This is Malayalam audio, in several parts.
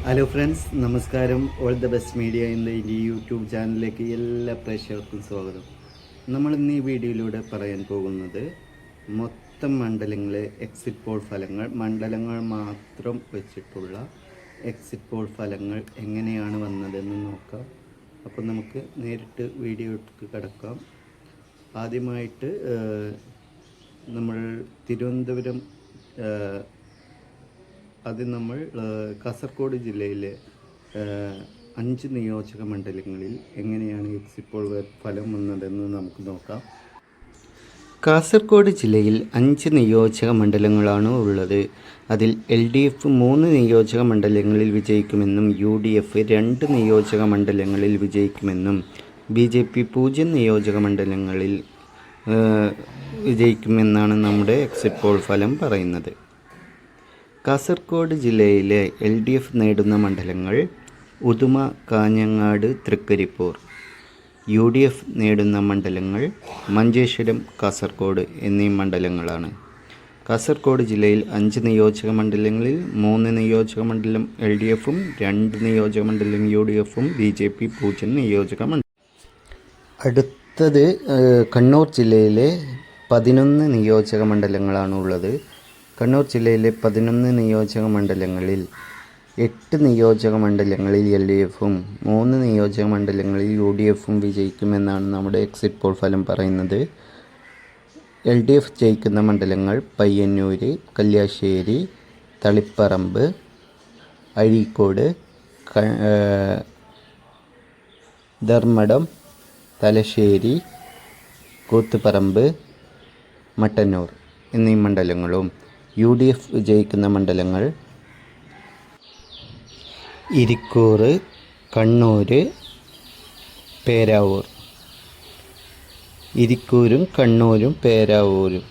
ഹലോ ഫ്രണ്ട്സ്, നമസ്കാരം. ഓൾ ദ ബെസ്റ്റ് മീഡിയ എന്ന ഈ യൂട്യൂബ് ചാനലിലേക്ക് എല്ലാ പ്രേക്ഷകർക്കും സ്വാഗതം. നമ്മൾ ഇന്ന് ഈ വീഡിയോയിലൂടെ പറയാൻ പോകുന്നത് മൊത്തം മണ്ഡലങ്ങളെ എക്സിറ്റ് പോൾ ഫലങ്ങൾ, മണ്ഡലങ്ങൾ മാത്രം വെച്ചിട്ടുള്ള എക്സിറ്റ് പോൾ ഫലങ്ങൾ എങ്ങനെയാണ് വന്നതെന്ന് നോക്കാം. അപ്പോൾ നമുക്ക് നേരിട്ട് വീഡിയോയ്ക്ക് കിടക്കാം. ആദ്യമായിട്ട് നമ്മൾ തിരുവനന്തപുരം നമ്മൾ കാസർഗോഡ് ജില്ലയിലെ 5 നിയോജക മണ്ഡലങ്ങളിൽ എങ്ങനെയാണ് എക്സിറ്റ് പോൾ ഫലം വന്നതെന്ന് നമുക്ക് നോക്കാം. കാസർഗോഡ് ജില്ലയിൽ 5 നിയോജക മണ്ഡലങ്ങളാണ് ഉള്ളത്. അതിൽ LDF 3 നിയോജക മണ്ഡലങ്ങളിൽ വിജയിക്കുമെന്നും UDF 2 നിയോജക മണ്ഡലങ്ങളിൽ വിജയിക്കുമെന്നും BJP 0 നിയോജക മണ്ഡലങ്ങളിൽ വിജയിക്കുമെന്നാണ് നമ്മുടെ എക്സിറ്റ് പോൾ ഫലം പറയുന്നത്. കാസർഗോഡ് ജില്ലയിലെ LDF നേടുന്ന മണ്ഡലങ്ങൾ ഉദുമ, കാഞ്ഞങ്ങാട്, തൃക്കരിപ്പൂർ. UDF നേടുന്ന മണ്ഡലങ്ങൾ മഞ്ചേശ്വരം, കാസർഗോഡ് എന്നീ മണ്ഡലങ്ങളാണ്. കാസർഗോഡ് ജില്ലയിൽ 5 നിയോജക മണ്ഡലങ്ങളിൽ 3 നിയോജക മണ്ഡലം LDFും 2 നിയോജക മണ്ഡലം UDFും BJP 0 നിയോജക മണ്ഡലം. അടുത്തത് കണ്ണൂർ ജില്ലയിലെ 11 നിയോജക മണ്ഡലങ്ങളാണുള്ളത്. കണ്ണൂർ ജില്ലയിലെ 11 നിയോജക മണ്ഡലങ്ങളിൽ 8 നിയോജക മണ്ഡലങ്ങളിൽ LDFും 3 നിയോജക മണ്ഡലങ്ങളിൽ UDFും വിജയിക്കുമെന്നാണ് നമ്മുടെ എക്സിറ്റ് പോൾ ഫലം പറയുന്നത്. LDF ജയിക്കുന്ന മണ്ഡലങ്ങൾ പയ്യന്നൂർ, കല്യാശ്ശേരി, തളിപ്പറമ്പ്, അഴീക്കോട്, ധർമ്മടം, തലശ്ശേരി, കൂത്തുപറമ്പ്, മട്ടന്നൂർ എന്നീ മണ്ഡലങ്ങളും UDF വിജയിക്കുന്ന മണ്ഡലങ്ങൾ ഇരിക്കൂർ, കണ്ണൂർ, പേരാവൂർ. ഇരിക്കൂരും കണ്ണൂരും പേരാവൂരും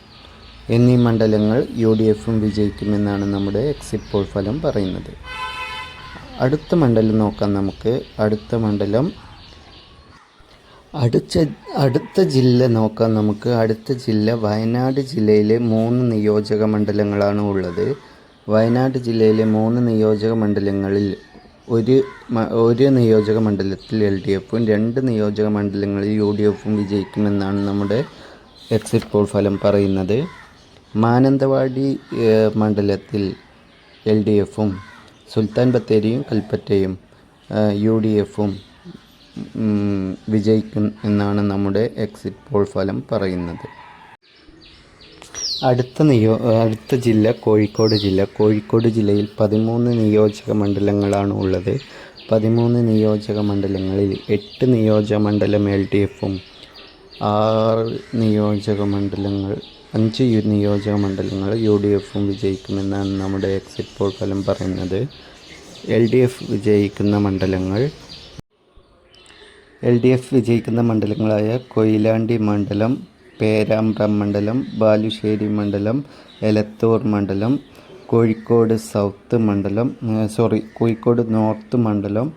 എന്നീ മണ്ഡലങ്ങൾ UDFും വിജയിക്കുമെന്നാണ് നമ്മുടെ എക്സിറ്റ് പോൾ ഫലം പറയുന്നത്. അടുത്ത മണ്ഡലം നോക്കാം നമുക്ക്. അടുത്ത ജില്ല നോക്കാം നമുക്ക്. അടുത്ത ജില്ല വയനാട് ജില്ലയിലെ 3 നിയോജക മണ്ഡലങ്ങളാണ് ഉള്ളത്. വയനാട് ജില്ലയിലെ 3 നിയോജക മണ്ഡലങ്ങളിൽ ഒരു നിയോജക മണ്ഡലത്തിൽ LDFും 2 നിയോജക മണ്ഡലങ്ങളിൽ UDFും വിജയിക്കുമെന്നാണ് നമ്മുടെ എക്സിറ്റ് പോൾ ഫലം പറയുന്നത്. മാനന്തവാടി മണ്ഡലത്തിൽ LDFും സുൽത്താൻ ബത്തേരിയും കൽപ്പറ്റയും UDFും വിജയിക്കും എന്നാണ് നമ്മുടെ എക്സിറ്റ് പോൾ ഫലം പറയുന്നത്. അടുത്ത ജില്ല കോഴിക്കോട് ജില്ല. കോഴിക്കോട് ജില്ലയിൽ 13 നിയോജക മണ്ഡലങ്ങളാണ് ഉള്ളത്. 13 നിയോജക മണ്ഡലങ്ങളിൽ 8 നിയോജക മണ്ഡലം LDFും 5 നിയോജക മണ്ഡലങ്ങൾ UDFും വിജയിക്കുമെന്നാണ് നമ്മുടെ എക്സിറ്റ് പോൾ ഫലം പറയുന്നത്. LDF വിജയിക്കുന്ന മണ്ഡലങ്ങളായ കൊയിലാണ്ടി മണ്ഡലം, പേരാമ്പ്ര മണ്ഡലം, ബാലുശ്ശേരി മണ്ഡലം, എലത്തൂർ മണ്ഡലം, കോഴിക്കോട് നോർത്ത് മണ്ഡലം,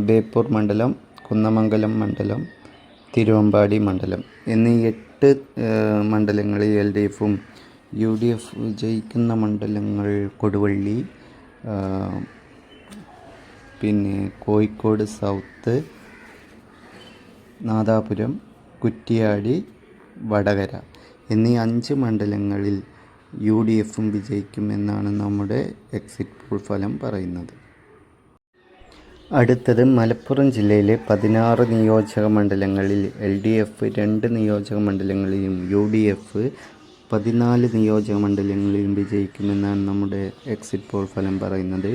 ബേപ്പൂർ മണ്ഡലം, കുന്നമംഗലം മണ്ഡലം, തിരുവമ്പാടി മണ്ഡലം എന്നീ 8 മണ്ഡലങ്ങളിൽ LDFും UDF വിജയിക്കുന്ന മണ്ഡലങ്ങൾ കൊടുവള്ളി, പിന്നെ കോഴിക്കോട് സൗത്ത്, നാദാപുരം, കുറ്റിയാടി, വടകര എന്നീ 5 മണ്ഡലങ്ങളിൽ UDFും വിജയിക്കുമെന്നാണ് നമ്മുടെ എക്സിറ്റ് പോൾ ഫലം പറയുന്നത്. അടുത്തത് മലപ്പുറം ജില്ലയിലെ 16 നിയോജക മണ്ഡലങ്ങളിൽ LDF 2 നിയോജക മണ്ഡലങ്ങളിലും UDF 14 നിയോജക മണ്ഡലങ്ങളിലും വിജയിക്കുമെന്നാണ് നമ്മുടെ എക്സിറ്റ് പോൾ ഫലം പറയുന്നത്.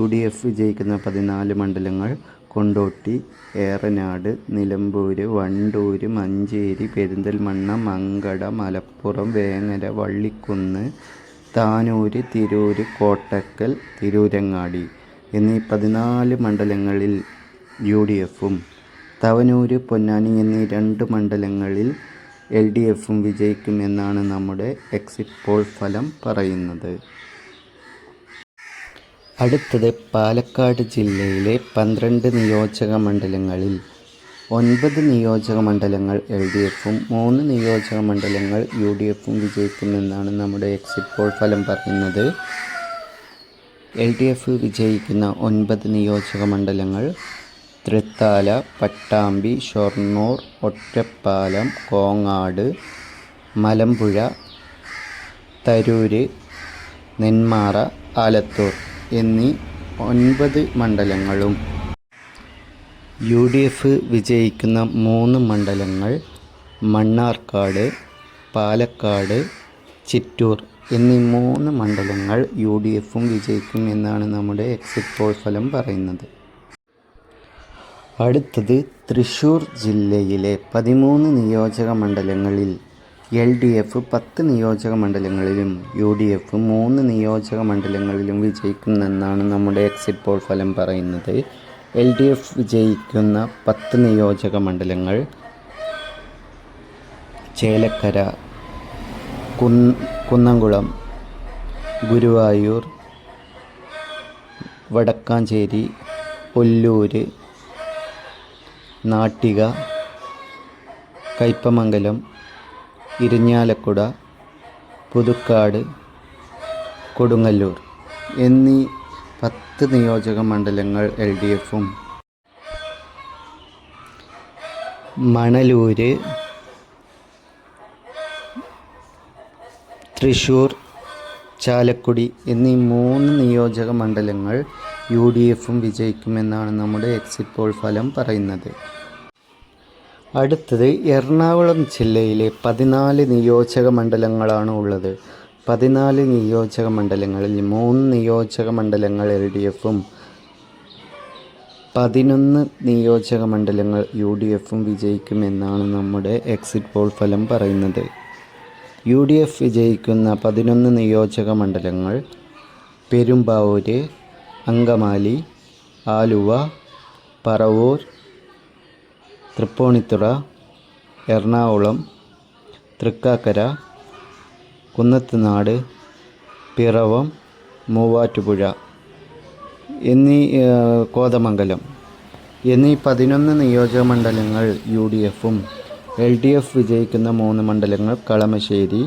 UDF വിജയിക്കുന്ന 14 മണ്ഡലങ്ങൾ കൊണ്ടോട്ടി, ഏറനാട്, നിലമ്പൂർ, വണ്ടൂർ, മഞ്ചേരി, പെരിന്തൽമണ്ണ, മങ്കട, മലപ്പുറം, വേങ്ങര, വള്ളിക്കുന്ന്, താനൂർ, തിരൂർ, കോട്ടക്കൽ, തിരൂരങ്ങാടി എന്നീ 14 മണ്ഡലങ്ങളിൽ UDFും തവനൂർ, പൊന്നാനി എന്നീ 2 മണ്ഡലങ്ങളിൽ LDFും വിജയിക്കുമെന്നാണ് നമ്മുടെ എക്സിറ്റ് പോൾ ഫലം പറയുന്നത്. അടുത്തത് പാലക്കാട് ജില്ലയിലെ 12 നിയോജക മണ്ഡലങ്ങളിൽ 9 നിയോജക മണ്ഡലങ്ങൾ LDFും 3 നിയോജക മണ്ഡലങ്ങൾ UDFും വിജയിക്കുമെന്നാണ് നമ്മുടെ എക്സിറ്റ് പോൾ ഫലം പറയുന്നത്. LDF വിജയിക്കുന്ന 9 നിയോജക മണ്ഡലങ്ങൾ: തൃത്താല, പട്ടാമ്പി, ഷൊർണൂർ, ഒറ്റപ്പാലം, കോങ്ങാട്, മലമ്പുഴ, തരൂര്, നെന്മാറ, ആലത്തൂർ എന്നീ 9 മണ്ഡലങ്ങളും. UDF വിജയിക്കുന്ന 3 മണ്ഡലങ്ങൾ: മണ്ണാർക്കാട്, പാലക്കാട്, ചിറ്റൂർ എന്നീ 3 മണ്ഡലങ്ങൾ UDFും വിജയിക്കും എന്നാണ് നമ്മുടെ എക്സിറ്റ് പോൾ ഫലം പറയുന്നത്. അടുത്തത് തൃശ്ശൂർ ജില്ലയിലെ 13 നിയോജക മണ്ഡലങ്ങളിൽ LDF 10 നിയോജക മണ്ഡലങ്ങളിലും UDF 3 നിയോജക മണ്ഡലങ്ങളിലും വിജയിക്കുമെന്നാണ് നമ്മുടെ എക്സിറ്റ് പോൾ ഫലം പറയുന്നത്. LDF വിജയിക്കുന്ന 10 നിയോജക മണ്ഡലങ്ങൾ: ചേലക്കര, കുന്നംകുളം, ഗുരുവായൂർ, വടക്കാഞ്ചേരി, ഒല്ലൂര്, നാട്ടിക, കയ്പമംഗലം, ഇരിഞ്ഞാലക്കുട, പുതുക്കാട്, കൊടുങ്ങല്ലൂർ എന്നീ 10 നിയോജക മണ്ഡലങ്ങൾ LDFും. മണലൂര്, തൃശ്ശൂർ, ചാലക്കുടി എന്നീ 3 നിയോജക മണ്ഡലങ്ങൾ UDFും വിജയിക്കുമെന്നാണ് നമ്മുടെ എക്സിറ്റ് പോൾ ഫലം പറയുന്നത്. അടുത്തത് എറണാകുളം ജില്ലയിലെ 14 നിയോജക മണ്ഡലങ്ങളാണ് ഉള്ളത്. 14 നിയോജക മണ്ഡലങ്ങളിൽ 3 നിയോജക മണ്ഡലങ്ങൾ LDFും 11 നിയോജക മണ്ഡലങ്ങൾ UDFും വിജയിക്കുമെന്നാണ് നമ്മുടെ എക്സിറ്റ് പോൾ ഫലം പറയുന്നത്. UDF വിജയിക്കുന്ന 11 നിയോജക മണ്ഡലങ്ങൾ: പെരുമ്പാവൂര്, അങ്കമാലി, ആലുവ, പറവൂർ, തൃപ്പൂണിത്തുറ, എറണാകുളം, തൃക്കാക്കര, കുന്നത്തുനാട്, പിറവം, മൂവാറ്റുപുഴ എന്നീ കോതമംഗലം എന്നീ 11 നിയോജക മണ്ഡലങ്ങൾ UDFും. LDF വിജയിക്കുന്ന 3 മണ്ഡലങ്ങൾ: കളമശ്ശേരി,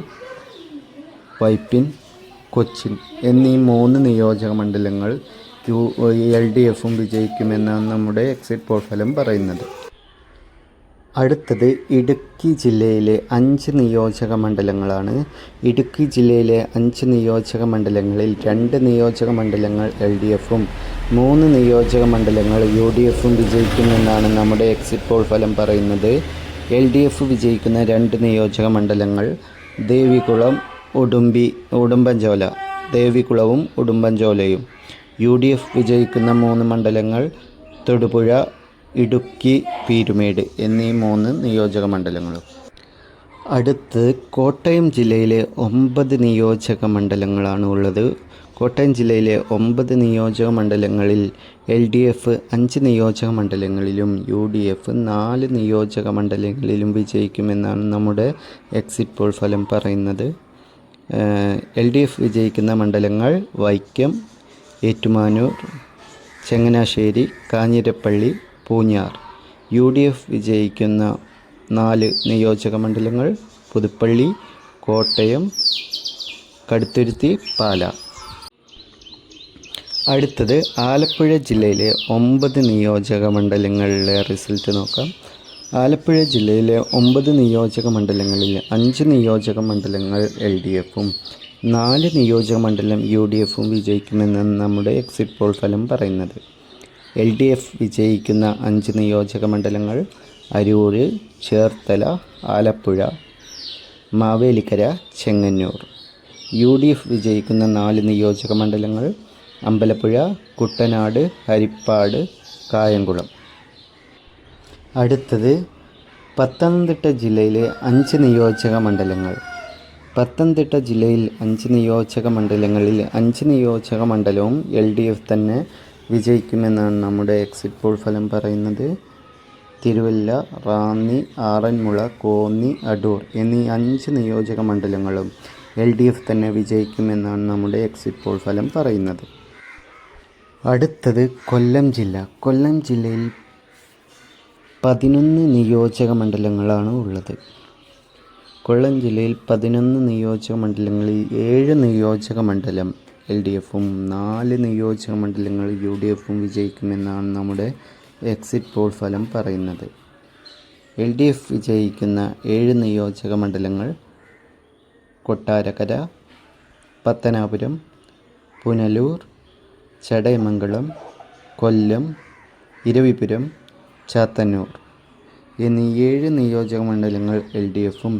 വൈപ്പിൻ, കൊച്ചിൻ എന്നീ 3 നിയോജക മണ്ഡലങ്ങൾ LDFും വിജയിക്കുമെന്നാണ് നമ്മുടെ എക്സിറ്റ് പോൾ ഫലം പറയുന്നത്. അടുത്തത് ഇടുക്കി ജില്ലയിലെ 5 നിയോജക മണ്ഡലങ്ങളാണ്. ഇടുക്കി ജില്ലയിലെ 5 നിയോജക മണ്ഡലങ്ങളിൽ 2 നിയോജക മണ്ഡലങ്ങൾ LDFും 3 നിയോജക മണ്ഡലങ്ങൾ UDFും വിജയിക്കുമെന്നാണ് നമ്മുടെ എക്സിറ്റ് പോൾ ഫലം പറയുന്നത്. LDF വിജയിക്കുന്ന 2 നിയോജക മണ്ഡലങ്ങൾ: ദേവികുളം, ഉടുമ്പൻചോല. ദേവികുളവും ഉടുമ്പൻചോലയും. UDF വിജയിക്കുന്ന 3 മണ്ഡലങ്ങൾ: തൊടുപുഴ, ഇടുക്കി, പീരുമേട് എന്നീ 3 നിയോജക മണ്ഡലങ്ങളും. അടുത്ത് കോട്ടയം ജില്ലയിലെ 9 നിയോജക മണ്ഡലങ്ങളാണ് ഉള്ളത്. കോട്ടയം ജില്ലയിലെ 9 നിയോജക മണ്ഡലങ്ങളിൽ LDF 5 നിയോജക മണ്ഡലങ്ങളിലും UDF 4 നിയോജക മണ്ഡലങ്ങളിലും വിജയിക്കുമെന്നാണ് നമ്മുടെ എക്സിറ്റ് പോൾ ഫലം പറയുന്നത്. LDF വിജയിക്കുന്ന മണ്ഡലങ്ങൾ: വൈക്കം, ഏറ്റുമാനൂർ, ചങ്ങനാശ്ശേരി, കാഞ്ഞിരപ്പള്ളി, പൂഞ്ഞാർ. UDF വിജയിക്കുന്ന 4 നിയോജക മണ്ഡലങ്ങൾ: പുതുപ്പള്ളി, കോട്ടയം, കടുത്തുരുത്തി, പാല. അടുത്തത് ആലപ്പുഴ ജില്ലയിലെ 9 നിയോജക മണ്ഡലങ്ങളിലെ റിസൾട്ട് നോക്കാം. ആലപ്പുഴ ജില്ലയിലെ 9 നിയോജക മണ്ഡലങ്ങളിൽ 5 നിയോജക മണ്ഡലങ്ങൾ LDFും 4 നിയോജക മണ്ഡലം UDFും വിജയിക്കുമെന്നാണ് നമ്മുടെ എക്സിറ്റ് പോൾ ഫലം പറയുന്നത്. LDF വിജയിക്കുന്ന 5 നിയോജക മണ്ഡലങ്ങൾ: അരൂർ, ചേർത്തല, ആലപ്പുഴ, മാവേലിക്കര, ചെങ്ങന്നൂർ. UDF വിജയിക്കുന്ന 4 നിയോജക മണ്ഡലങ്ങൾ: അമ്പലപ്പുഴ, കുട്ടനാട്, ഹരിപ്പാട്, കായംകുളം. അടുത്തത് പത്തനംതിട്ട ജില്ലയിലെ 5 നിയോജക മണ്ഡലങ്ങൾ. പത്തനംതിട്ട ജില്ലയിൽ 5 നിയോജക മണ്ഡലങ്ങളിൽ 5 നിയോജക മണ്ഡലവും LDF തന്നെ വിജയിക്കുമെന്നാണ് നമ്മുടെ എക്സിറ്റ് പോൾ ഫലം പറയുന്നത്. തിരുവല്ല, റാന്നി, ആറന്മുള, കോന്നി, അടൂർ എന്നീ 5 നിയോജക മണ്ഡലങ്ങളും LDF തന്നെ വിജയിക്കുമെന്നാണ് നമ്മുടെ എക്സിറ്റ് പോൾ ഫലം പറയുന്നത്. അടുത്തത് കൊല്ലം ജില്ല. കൊല്ലം ജില്ലയിൽ 11 നിയോജക മണ്ഡലങ്ങളാണ് ഉള്ളത്. കൊല്ലം ജില്ലയിൽ 11 നിയോജക മണ്ഡലങ്ങളിൽ 7 നിയോജക മണ്ഡലം LDFും 4 നിയോജക മണ്ഡലങ്ങൾ UDFും വിജയിക്കുമെന്നാണ് നമ്മുടെ എക്സിറ്റ് പോൾ ഫലം പറയുന്നത്. LDF വിജയിക്കുന്ന 7 നിയോജക മണ്ഡലങ്ങൾ കൊട്ടാരക്കര, പത്തനാപുരം, പുനലൂർ, ചടയമംഗലം, കൊല്ലം, ഇരവിപുരം, ചാത്തന്നൂർ എന്നീ 7 നിയോജക മണ്ഡലങ്ങൾ LDFും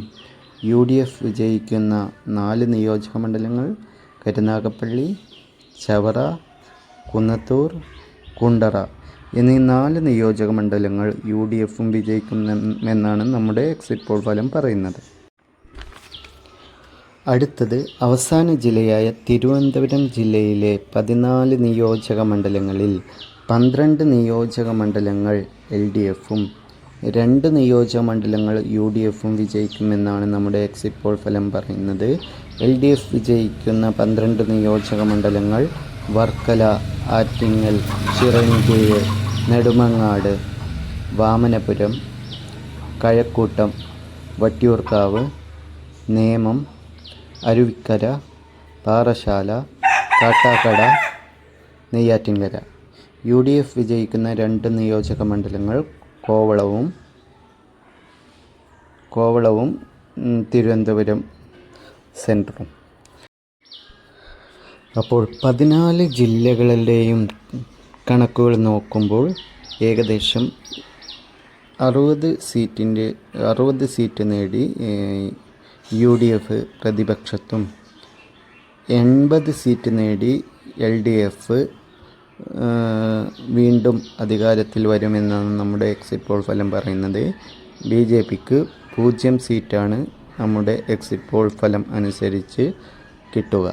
UDF വിജയിക്കുന്ന 4 നിയോജക മണ്ഡലങ്ങൾ കരുനാഗപ്പള്ളി, ചവറ, കുന്നത്തൂർ, കുണ്ടറ എന്നീ 4 നിയോജക മണ്ഡലങ്ങൾ UDFും വിജയിക്കുമെന്നാണ് നമ്മുടെ എക്സിറ്റ് പോൾ ഫലം പറയുന്നത്. അടുത്തത് അവസാന ജില്ലയായ തിരുവനന്തപുരം ജില്ലയിലെ 14 നിയോജക മണ്ഡലങ്ങളിൽ 12 നിയോജക മണ്ഡലങ്ങൾ LDFും 2 നിയോജക മണ്ഡലങ്ങൾ UDFും വിജയിക്കുമെന്നാണ് നമ്മുടെ എക്സിറ്റ് പോൾ ഫലം പറയുന്നത്. LDF വിജയിക്കുന്ന 12 നിയോജക മണ്ഡലങ്ങൾ വർക്കല, ആറ്റിങ്ങൽ, ചിറയൻകീഴ്, നെടുമങ്ങാട്, വാമനപുരം, കഴക്കൂട്ടം, വട്ടിയൂർക്കാവ്, നേമം, അരുവിക്കര, പാറശാല, കാട്ടാക്കട, നെയ്യാറ്റിൻകര. UDF വിജയിക്കുന്ന 2 നിയോജക മണ്ഡലങ്ങൾ കോവളവും തിരുവനന്തപുരം സെൻട്രലും. അപ്പോൾ 14 ജില്ലകളിലെയും കണക്കുകൾ നോക്കുമ്പോൾ ഏകദേശം 60 സീറ്റ് നേടി UDF പ്രതിപക്ഷത്തും 80 സീറ്റ് നേടി LDF വീണ്ടും അധികാരത്തിൽ വരുമെന്നാണ് നമ്മുടെ എക്സിറ്റ് പോൾ ഫലം പറയുന്നത്. BJPക്ക് 0 സീറ്റാണ് നമ്മുടെ എക്സിറ്റ് പോൾ ഫലം അനുസരിച്ച് കിട്ടുക.